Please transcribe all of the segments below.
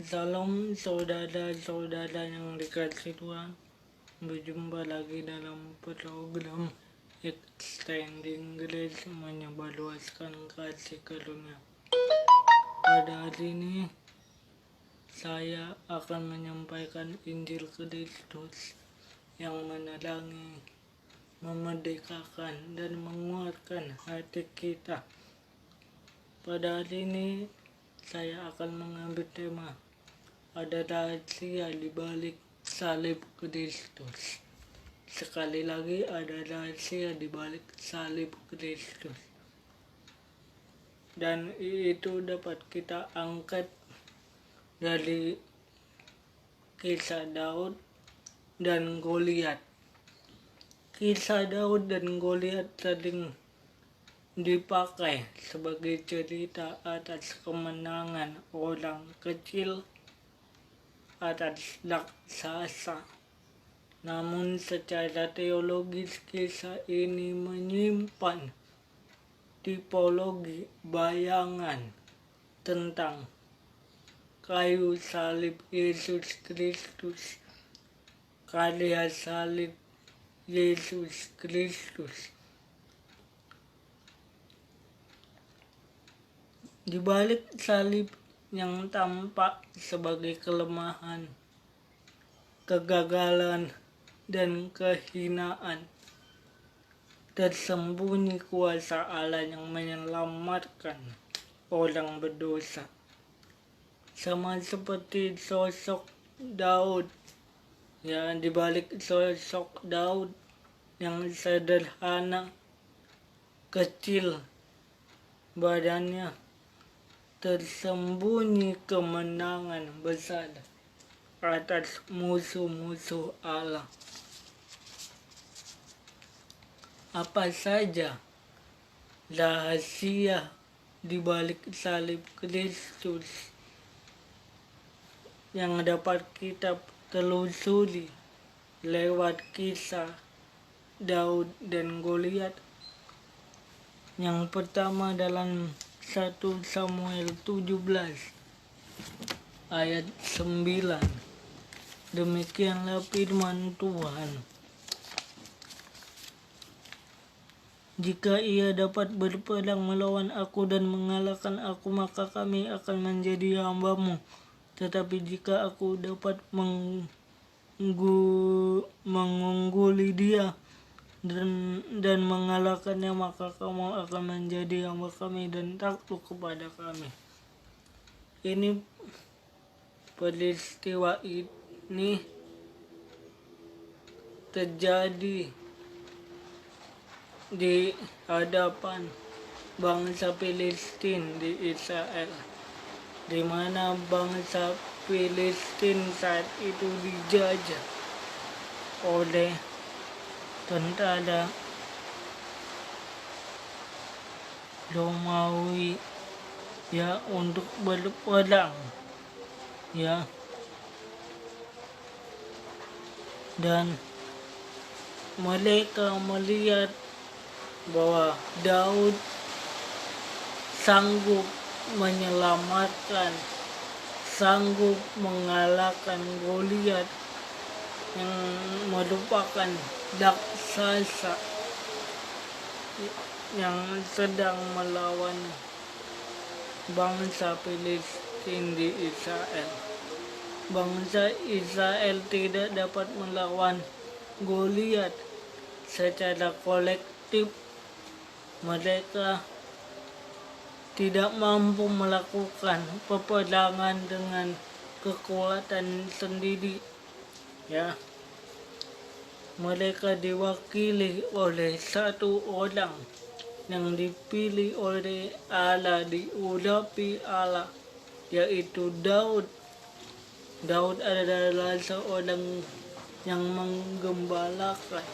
Salam saudara-saudara yang dikasih Tuhan. Berjumpa lagi dalam program Extending Grace, menyebarluaskan kasih karunia. Pada hari ini saya akan menyampaikan Injil Kristus yang menerangi, memerdekakan, dan menguatkan hati kita. Pada hari ini saya akan mengambil tema ada rahasia di balik salib Kristus. Sekali lagi, ada rahasia di balik salib Kristus. Dan itu dapat kita angkat dari kisah Daud dan Goliat. Kisah Daud dan Goliat sering dipakai sebagai cerita atas kemenangan orang kecil atas raksasa. Namun secara teologis kisah ini menyimpan tipologi bayangan tentang kayu salib Yesus Kristus, karya salib Yesus Kristus. Di balik salib yang tampak sebagai kelemahan, kegagalan, dan kehinaan, tersembunyi kuasa Allah yang menyelamatkan orang berdosa. Sama seperti sosok Daud, di balik sosok Daud yang sederhana, kecil badannya, tersembunyi kemenangan besar atas musuh-musuh Allah. Apa saja rahasia di balik salib Kristus yang dapat kita telusuri lewat kisah Daud dan Goliat? Yang pertama dalam 1 Samuel 17 ayat 9. Demikianlah firman Tuhan. Jika ia dapat berperang melawan aku dan mengalahkan aku, maka kami akan menjadi hamba-Mu. Tetapi jika aku dapat mengungguli dia dan mengalahkannya, maka kamu akan menjadi hamba kami dan takluk kepada kami. Ini peristiwa ini terjadi di hadapan bangsa Filistin di Israel, di mana bangsa Filistin saat itu dijajah oleh tentara Romawi untuk berperang dan mereka melihat bahwa Daud sanggup menyelamatkan, sanggup mengalahkan Goliat yang merupakan raksasa yang sedang melawan bangsa Filistin di Israel. Bangsa Israel tidak dapat melawan Goliat secara kolektif. Mereka tidak mampu melakukan peperangan dengan kekuatan sendiri. Mereka diwakili oleh satu orang yang dipilih oleh Allah, diurapi Allah, yaitu Daud. Daud adalah seorang yang menggembalakan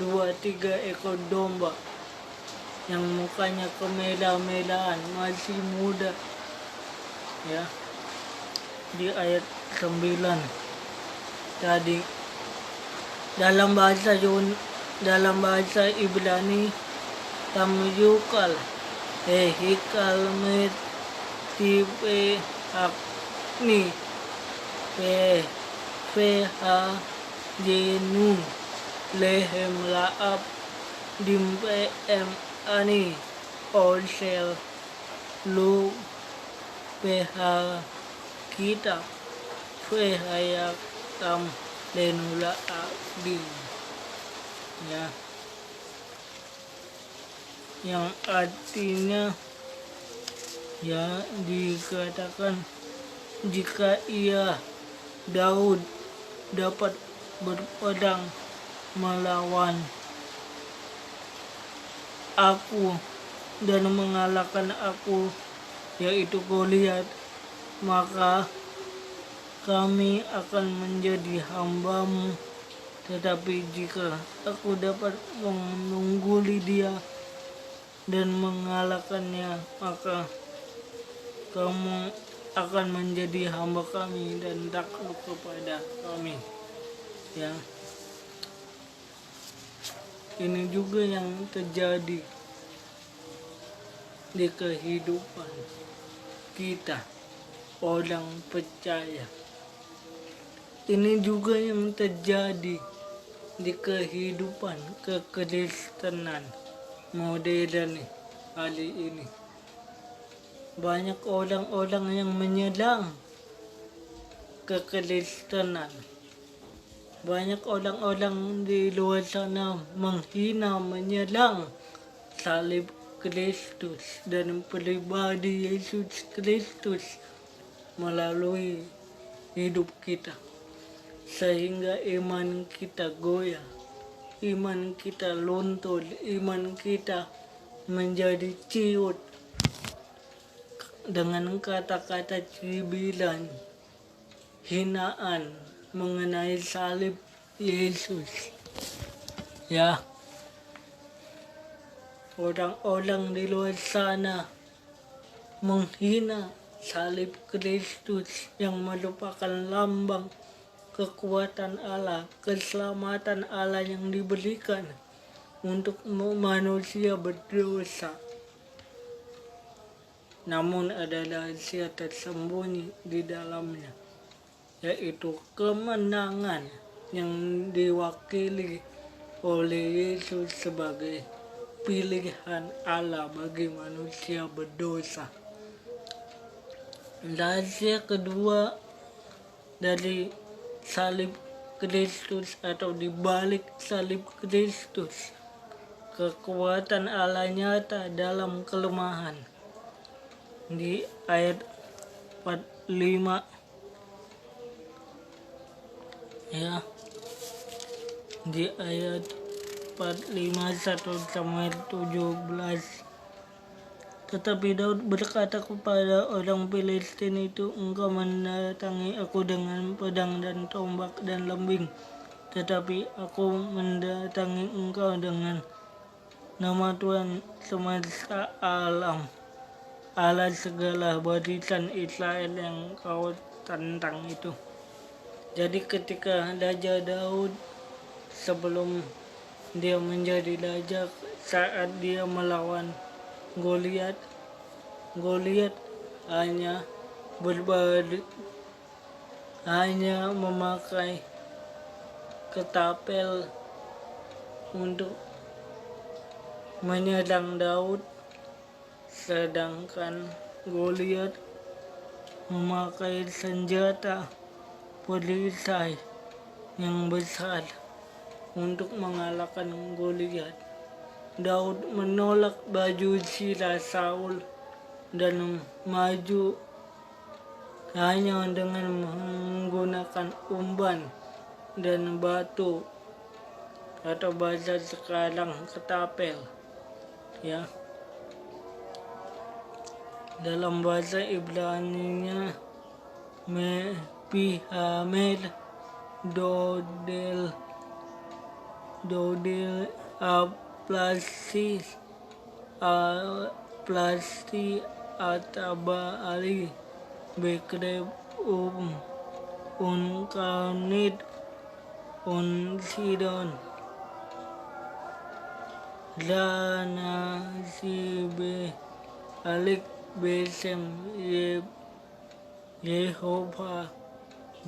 2-3 ekor domba yang mukanya kemerah-merahan, masih muda. Di ayat 9 tadi, dalam bahasa Ibrani tamyukal hikal metipe akni peha jenu lehem laap dimpe ani olsel lu peha kita pehayak tam lenula abdi, ya, yang artinya ya dikatakan jika ia Daud dapat berpedang melawan aku dan mengalahkan aku, yaitu Goliat, maka kami akan menjadi hamba-Mu. Tetapi jika aku dapat mengungguli dia dan mengalahkannya, maka kamu akan menjadi hamba kami dan takluk kepada kami. Ya, ini juga yang terjadi di kehidupan kita, orang percaya. Ini juga yang terjadi di kehidupan kekristenan modern hari ini. Banyak orang-orang yang menyerang kekristenan. Banyak orang-orang di luar sana menghina, menyerang salib Kristus dan pribadi Yesus Kristus melalui hidup kita, sehingga iman kita goyah, iman kita luntur, iman kita menjadi ciut dengan kata-kata cibiran, hinaan mengenai salib Yesus. Ya, orang-orang di luar sana menghina salib Kristus yang merupakan lambang kekuatan Allah, keselamatan Allah yang diberikan untuk manusia berdosa. Namun ada rahasia tersembunyi di dalamnya, yaitu kemenangan yang diwakili oleh Yesus sebagai pilihan Allah bagi manusia berdosa. Rahasia kedua dari salib Kristus atau di balik salib Kristus, kekuatan Allah nyata dalam kelemahan. Di ayat 45, ya, di ayat 45 1 Samuel 17. Tetapi Daud berkata kepada orang Filistin itu, engkau mendatangi aku dengan pedang dan tombak dan lembing, tetapi aku mendatangi engkau dengan nama Tuhan semesta alam, Allah segala barisan Israel yang kau tantang itu. Jadi ketika Raja Daud sebelum dia menjadi raja, saat dia melawan Goliat hanya memakai ketapel untuk menyerang Daud, sedangkan Goliat memakai senjata perisai yang besar untuk mengalahkan Goliat. Daud menolak baju sirah Saul dan maju hanya dengan menggunakan umban dan batu atau bahasa sekarang ketapel, ya. Dalam bahasa Ibrani-nya Pihamer Dodel plasti ataba ali bekreb unkanid unsidon. Lana si be alik besem Jehovah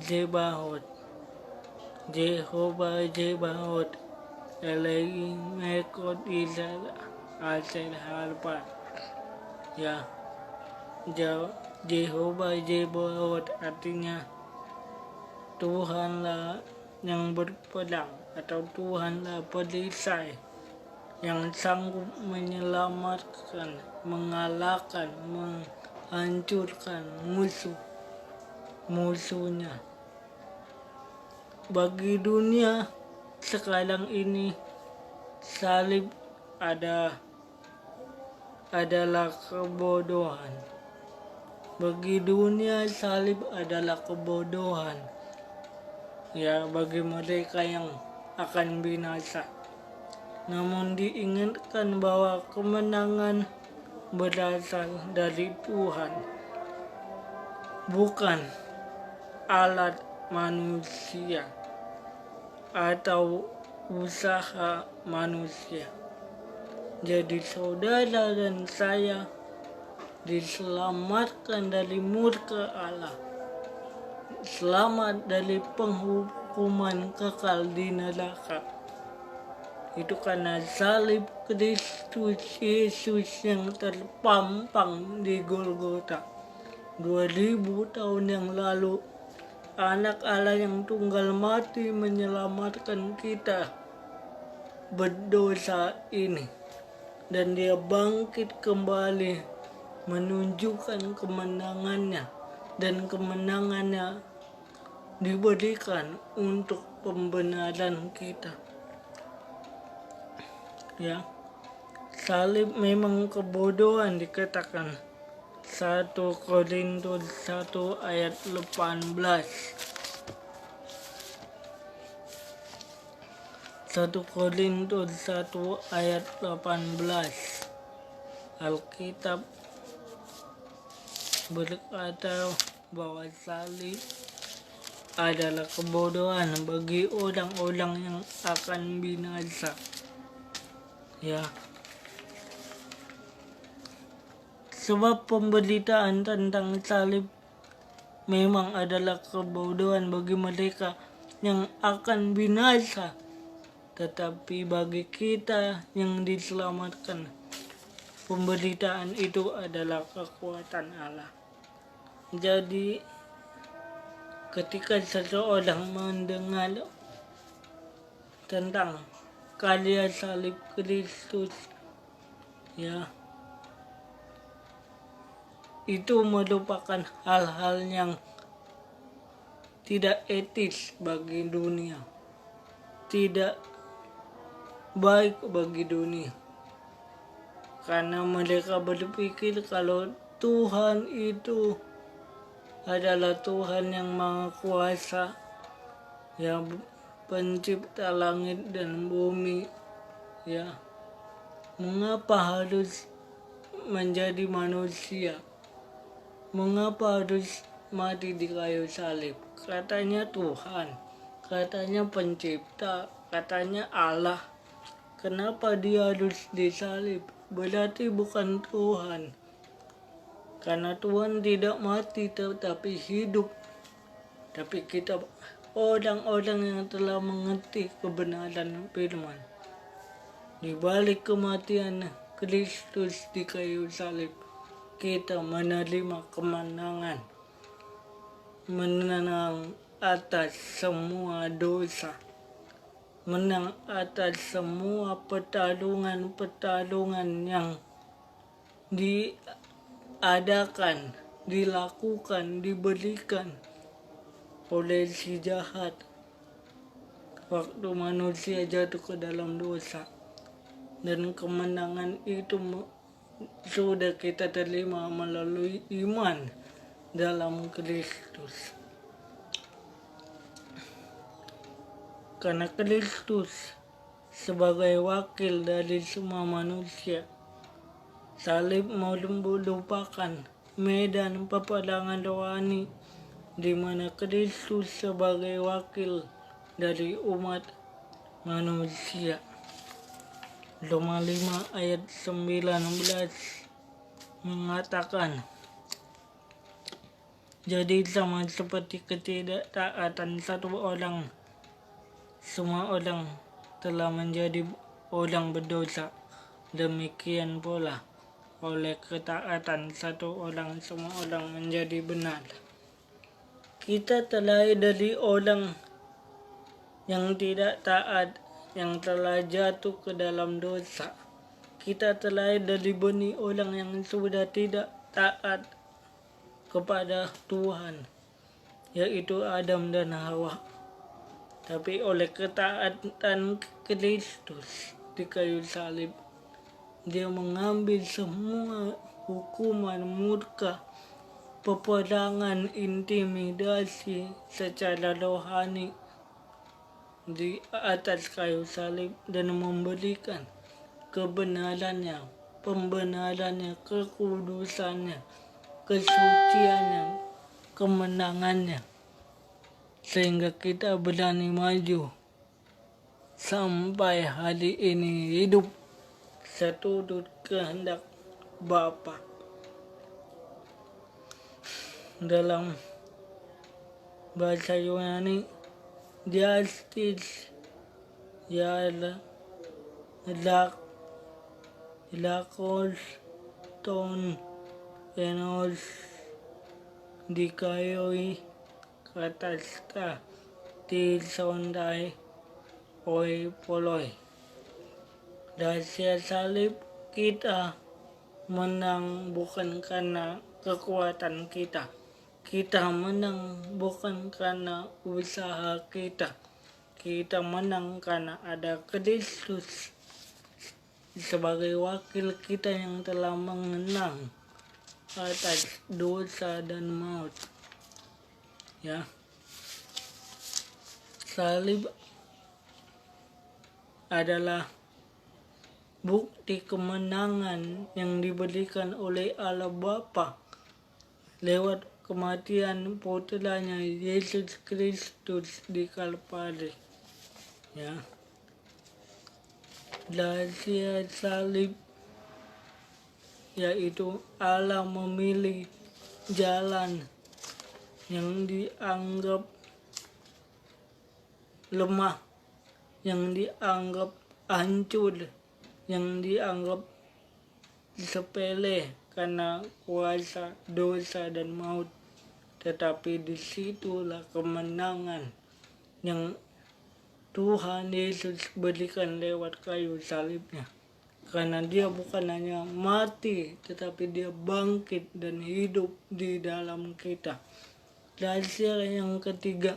Jebahot Elei mekot Israel asal harpa ya. Jehovah Jebahot artinya Tuhanlah yang berpedang atau Tuhanlah perisai yang sanggup menyelamatkan, mengalahkan, menghancurkan musuhnya. Bagi dunia sekarang ini salib adalah kebodohan. Bagi dunia salib adalah kebodohan. Ya, bagi mereka yang akan binasa. Namun diingatkan bahwa kemenangan berasal dari Tuhan, bukan alat manusia atau usaha manusia. Jadi saudara dan saya diselamatkan dari murka Allah, selamat dari penghukuman kekal di neraka. Itu karena salib Kristus Yesus yang terpampang di Golgota 2000 tahun yang lalu. Anak Allah yang tunggal mati menyelamatkan kita berdosa ini. Dan dia bangkit kembali menunjukkan kemenangannya. Dan kemenangannya diberikan untuk pembenaran kita. Ya, salib memang kebodohan dikatakan 1 Korintus 1 ayat 18. 1 Korintus 1 ayat 18. Alkitab berkata bahwa salib adalah kebodohan bagi orang-orang yang akan binasa. Ya. Sebab pemberitaan tentang salib memang adalah kebodohan bagi mereka yang akan binasa. Tetapi bagi kita yang diselamatkan, pemberitaan itu adalah kekuatan Allah. Jadi ketika seseorang mendengar tentang karya salib Kristus, ya, itu merupakan hal-hal yang tidak etis bagi dunia, tidak baik bagi dunia, karena mereka berpikir kalau Tuhan itu adalah Tuhan yang Maha Kuasa, yang pencipta langit dan bumi. Ya, mengapa harus menjadi manusia? Mengapa harus mati di kayu salib? Katanya Tuhan, katanya pencipta, katanya Allah. Kenapa dia harus disalib? Berarti bukan Tuhan. Karena Tuhan tidak mati tetapi hidup. Tapi kita orang-orang yang telah mengerti kebenaran firman, di balik kematian Kristus di kayu salib, kita menerima kemenangan, menang atas semua dosa, menang atas semua pertarungan yang diadakan, dilakukan, diberikan oleh si jahat waktu manusia jatuh ke dalam dosa. Dan kemenangan itu sudah kita terima melalui iman dalam Kristus. Karena Kristus sebagai wakil dari semua manusia, salib merupakan medan peperangan rohani di mana Kristus sebagai wakil dari umat manusia. Roma 5 ayat 19 mengatakan, jadi sama seperti ketidaktaatan satu orang, semua orang telah menjadi orang berdosa. Demikian pula oleh ketaatan satu orang, semua orang menjadi benar. Kita terlahir dari orang yang tidak taat, yang telah jatuh ke dalam dosa. Kita terlahir dari benih orang yang sudah tidak taat kepada Tuhan, yaitu Adam dan Hawa. Tapi oleh ketaatan Kristus di kayu salib, Dia mengambil semua hukuman murka, peperangan, intimidasi secara rohani di atas kayu salib dan memberikan kebenarannya, pembenarannya, kekudusannya, kesuciannya, kemenangannya, sehingga kita berani maju sampai hari ini hidup seturut kehendak Bapa. Dalam bahasa Yunani, diastis ya lakos ton enos dikayoi katasta ti sondai oi poloi. Rahasia salib kita menang bukan karena kekuatan kita. Kita menang bukan karena usaha kita. Kita menang karena ada Kristus sebagai wakil kita yang telah mengenang atas dosa dan maut. Ya. Salib adalah bukti kemenangan yang diberikan oleh Allah Bapa lewat kematian putranya Yesus Kristus di Kalvari. Ya. Rahasia salib yaitu Allah memilih jalan yang dianggap lemah, yang dianggap hancur, yang dianggap sepele karena kuasa dosa dan maut. Tetapi disitulah kemenangan yang Tuhan Yesus berikan lewat kayu salibnya. Karena Dia bukan hanya mati, tetapi Dia bangkit dan hidup di dalam kita. Rahasia yang ketiga,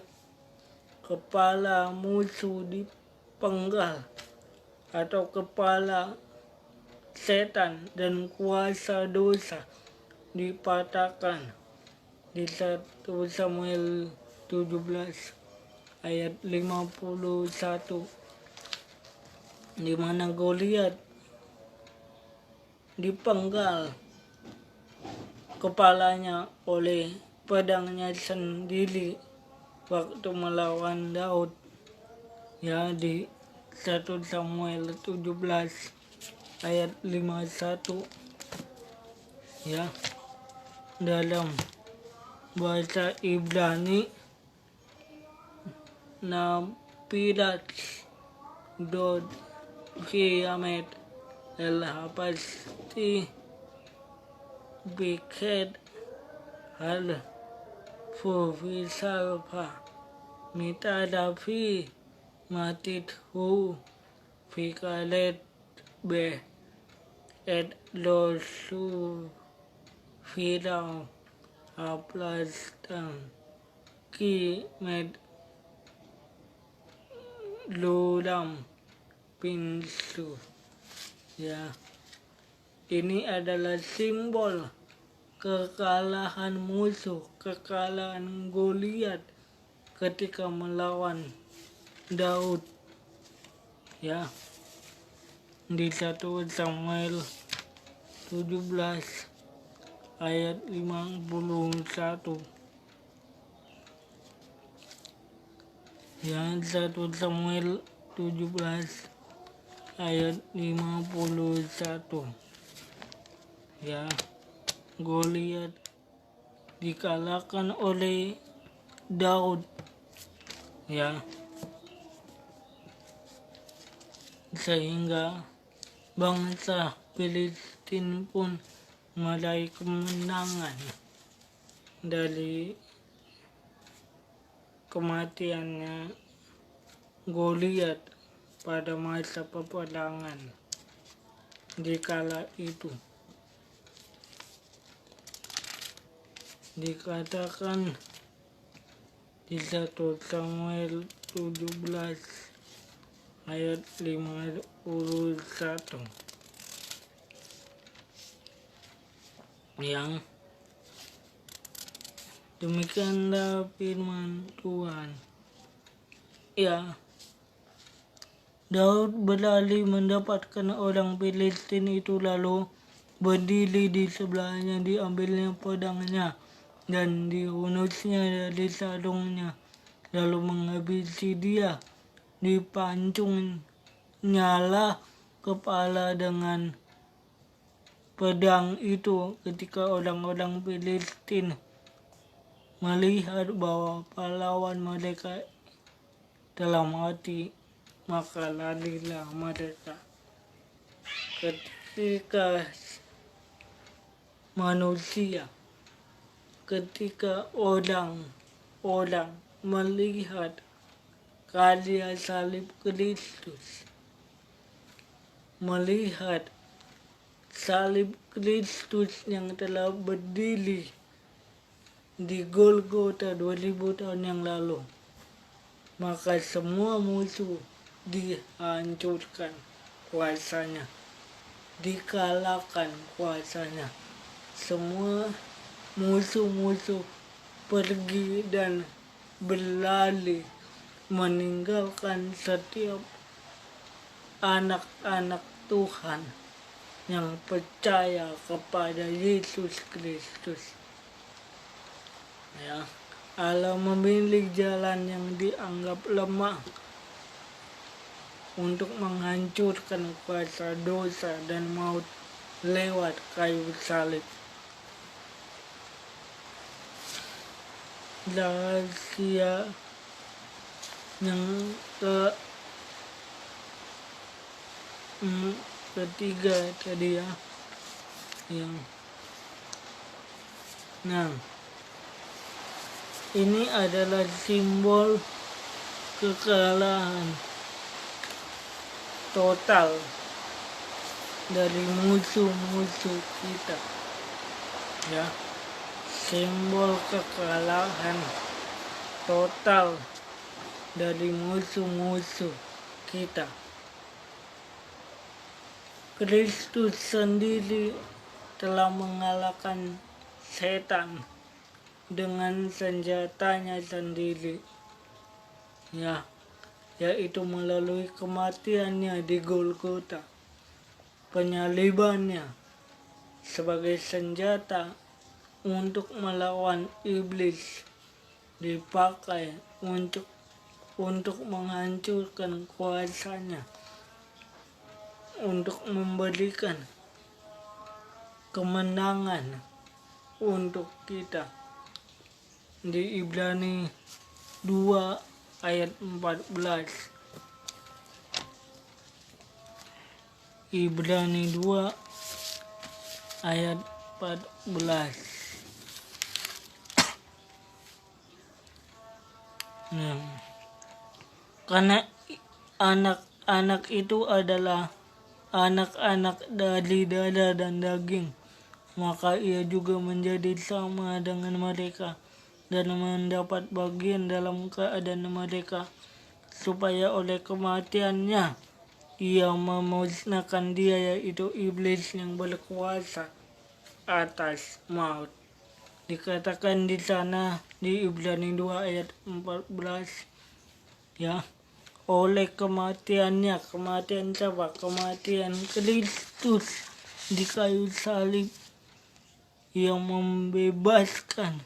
kepala musuh dipenggal atau kepala setan dan kuasa dosa dipatahkan di 1 Samuel 17 ayat 51, di mana Goliat dipenggal kepalanya oleh pedangnya sendiri waktu melawan Daud. Ya, di 1 Samuel 17 ayat 51. Ya, dalam bahasa Ibrani napirat dod kiamet el hapasti biket hal fufisalpa mitadafi matit hu fikalet be et losu firau aplastan ki med luram pinsu. Ya, ini adalah simbol kekalahan musuh, kekalahan Goliat ketika melawan Daud. Ya, di 1 Samuel 17 ayat 51. Ya, 1 Samuel 17 ayat 51. Ya, Goliat dikalahkan oleh Daud, ya, sehingga bangsa Filistin pun meraih kemenangan dari kematiannya Goliat pada masa peperangan di kala itu. Dikatakan di 1 Samuel 17 ayat 51. Yang demikianlah firman Tuhan. Ya, Daud berlari mendapatkan orang Filistin itu, lalu berdiri di sebelahnya, diambilnya pedangnya dan dihunusnya dari sarungnya, lalu menghabisi dia, dipancungnya kepala dengan pedang itu. Ketika orang-orang Filistin melihat bahwa pahlawan mereka telah mati, maka larilah mereka. Ketika orang melihat karya salib Kristus, melihat salib Kristus yang telah berdiri di Golgota 2000 tahun yang lalu, maka semua musuh dihancurkan kuasanya, dikalahkan kuasanya. Semua musuh-musuh pergi dan berlari, meninggalkan setiap anak-anak Tuhan yang percaya kepada Yesus Kristus. Ya, Allah memilih jalan yang dianggap lemah untuk menghancurkan kuasa dosa dan maut lewat kayu salib. Rahasia yang ketiga tadi, ya, ini adalah simbol kekalahan total dari musuh-musuh kita, ya, simbol kekalahan total dari musuh-musuh kita. Kristus sendiri telah mengalahkan setan dengan senjatanya sendiri, ya, yaitu melalui kematiannya di Golgota. Penyalibannya sebagai senjata untuk melawan iblis dipakai untuk menghancurkan kuasanya, untuk memberikan kemenangan untuk kita. Di Ibrani 2 ayat 14. Ibrani 2 ayat 14. Karena anak-anak itu adalah anak-anak dari darah dan daging, maka ia juga menjadi sama dengan mereka dan mendapat bagian dalam keadaan mereka, supaya oleh kematiannya ia memusnahkan dia, yaitu iblis yang berkuasa atas maut. Dikatakan di sana di Ibrani 2 ayat 14, ya, oleh kematiannya, kematian siapa? Kematian Kristus di kayu salib yang membebaskan,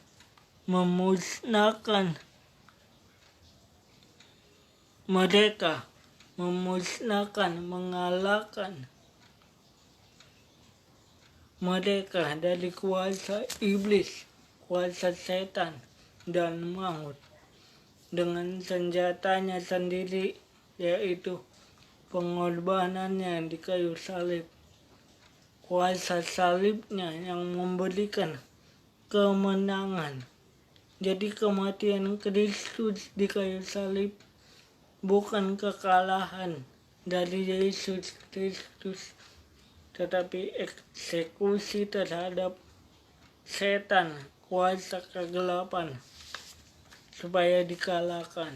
memusnahkan mereka memusnahkan, mengalahkan mereka dari kuasa iblis, kuasa setan, dan maut dengan senjatanya sendiri, yaitu pengorbanannya di kayu salib. Kuasa salibnya yang memberikan kemenangan. Jadi kematian Kristus di kayu salib bukan kekalahan dari Yesus Kristus, tetapi eksekusi terhadap setan, kuasa kegelapan, supaya dikalahkan.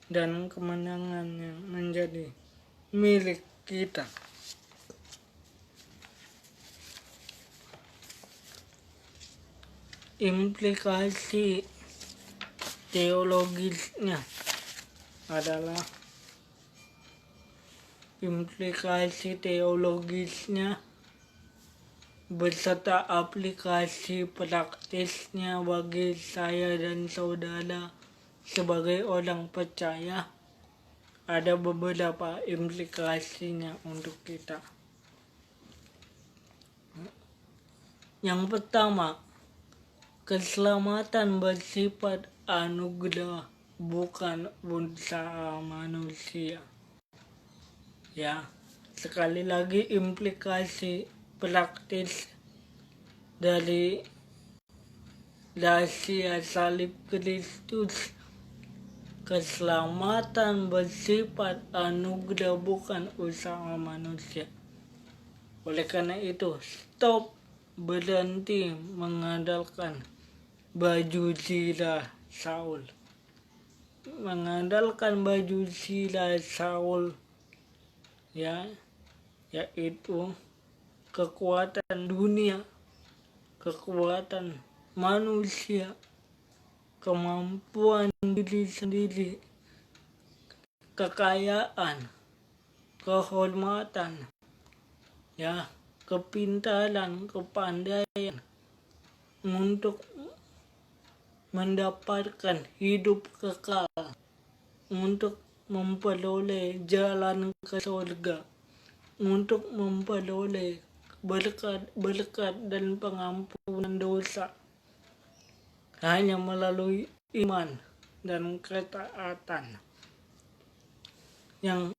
Dan kemenangannya menjadi milik kita. Implikasi teologisnya adalah beserta aplikasi praktisnya bagi saya dan saudara sebagai orang percaya. Ada beberapa implikasinya untuk kita. Yang pertama, keselamatan bersifat anugerah, bukan usaha manusia. Ya, sekali lagi implikasi praktis dari rahasia salib Kristus. Keselamatan bersifat anugerah, bukan usaha manusia. Oleh karena itu, stop, berhenti mengandalkan baju zirah Saul. Mengandalkan baju zirah Saul, yaitu kekuatan dunia, kekuatan manusia, kemampuan diri sendiri, kekayaan, kehormatan, kepintaran, kepandaian untuk mendapatkan hidup kekal, untuk memperoleh jalan ke surga, untuk memperoleh berkat dan pengampunan dosa hanya melalui iman dan ketaatan. Yang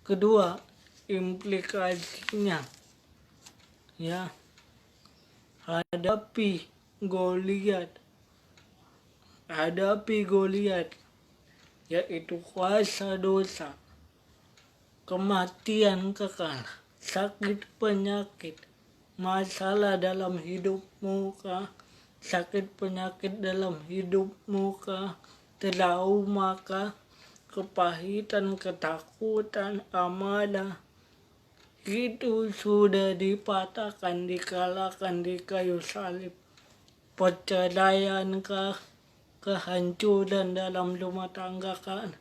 kedua, implikasinya hadapi Goliat, yaitu kuasa dosa, kematian kekal, sakit penyakit, masalah dalam hidupmu kah, sakit penyakit dalam hidupmu kah, trauma kah, kepahitan, ketakutan, amarah, itu sudah dipatahkan, dikalahkan di kayu salib. Perceraian kah, kehancuran dalam rumah tangga kan,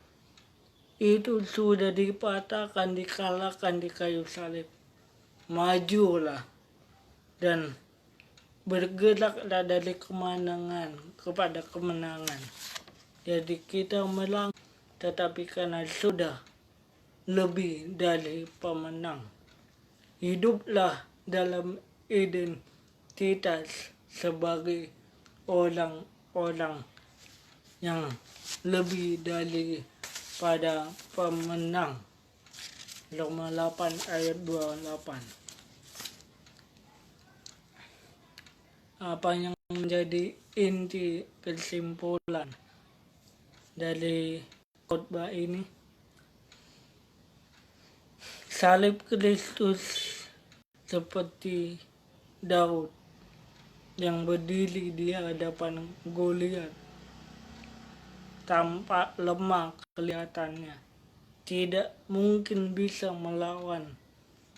itu sudah dipatahkan, dikalahkan di kayu salib. Majulah dan bergeraklah dari kemenangan kepada kemenangan. Jadi kita menang, tetapi karena sudah lebih dari pemenang. Hiduplah dalam identitas sebagai orang-orang yang lebih daripada pemenang. Roma 8 ayat 28. Apa yang menjadi inti kesimpulan dari khotbah ini? Salib Kristus seperti Daud yang berdiri di hadapan Goliat, tampak lemah kelihatannya, tidak mungkin bisa melawan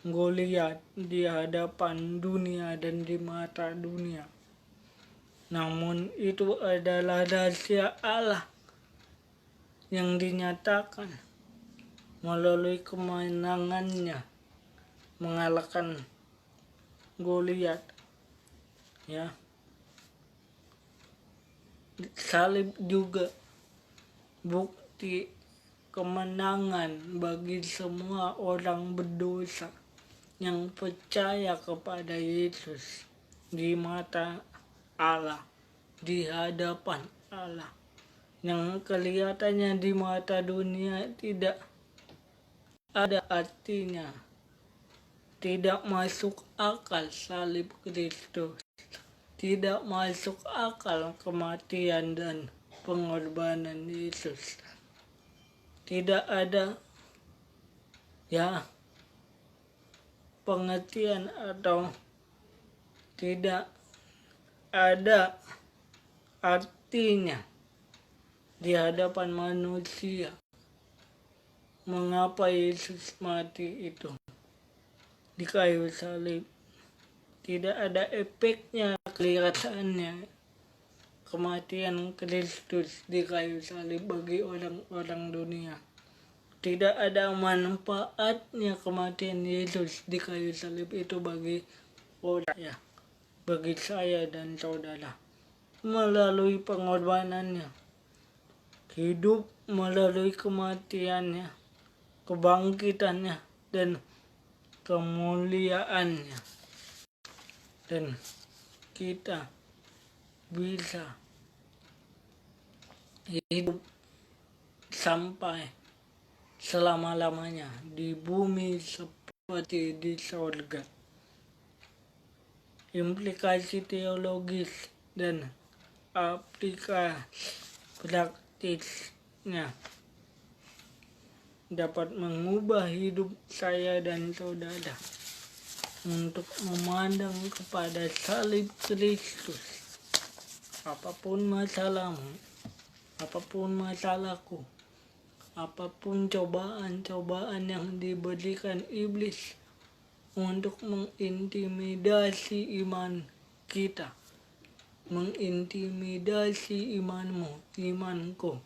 Goliat di hadapan dunia dan di mata dunia. Namun itu adalah rahasia Allah yang dinyatakan melalui kemenangannya mengalahkan Goliat. Salib juga bukti kemenangan bagi semua orang berdosa yang percaya kepada Yesus di mata Allah, di hadapan Allah, yang kelihatannya di mata dunia tidak ada artinya, tidak masuk akal salib Kristus, tidak masuk akal kematian dan pengorbanan Yesus. Tidak ada pengertian atau tidak ada artinya di hadapan manusia. Mengapa Yesus mati itu di kayu salib? Tidak ada efeknya, kelihatannya kematian Kristus di kayu salib bagi orang-orang dunia. Tidak ada manfaatnya kematian Yesus di kayu salib itu bagi orang, bagi saya dan saudara. Melalui pengorbanannya, hidup melalui kematiannya, kebangkitannya, dan kemuliaannya. Dan kita bisa hidup sampai selama-lamanya di bumi seperti di sorga. Implikasi teologis dan aplikasi praktisnya dapat mengubah hidup saya dan saudara untuk memandang kepada salib Kristus. Apapun masalahmu, apapun masalahku, apapun cobaan-cobaan yang diberikan iblis untuk mengintimidasi iman kita, mengintimidasi imanmu, imanku.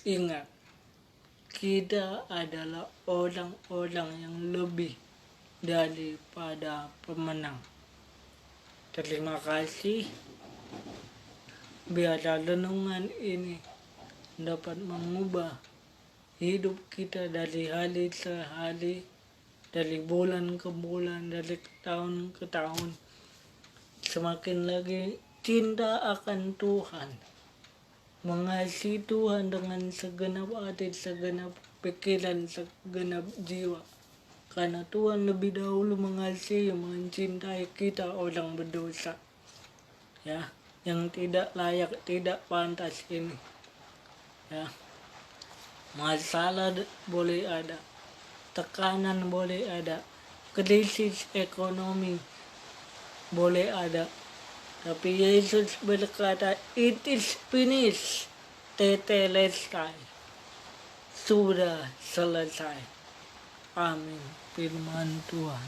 Ingat, kita adalah orang-orang yang lebih daripada pemenang. Terima kasih. Biarlah renungan ini dapat mengubah hidup kita dari hari ke hari, dari bulan ke bulan, dari tahun ke tahun. Semakin lagi cinta akan Tuhan, mengasihi Tuhan dengan segenap hati, segenap pikiran, segenap jiwa. Karena Tuhan lebih dahulu mengasihi, mencintai kita orang berdosa, yang tidak layak, tidak pantas ini. Masalah boleh ada, tekanan boleh ada, krisis ekonomi boleh ada, tapi Yesus berkata, "It is finished," tetelestai, sudah selesai. Amin. Firman Tuhan.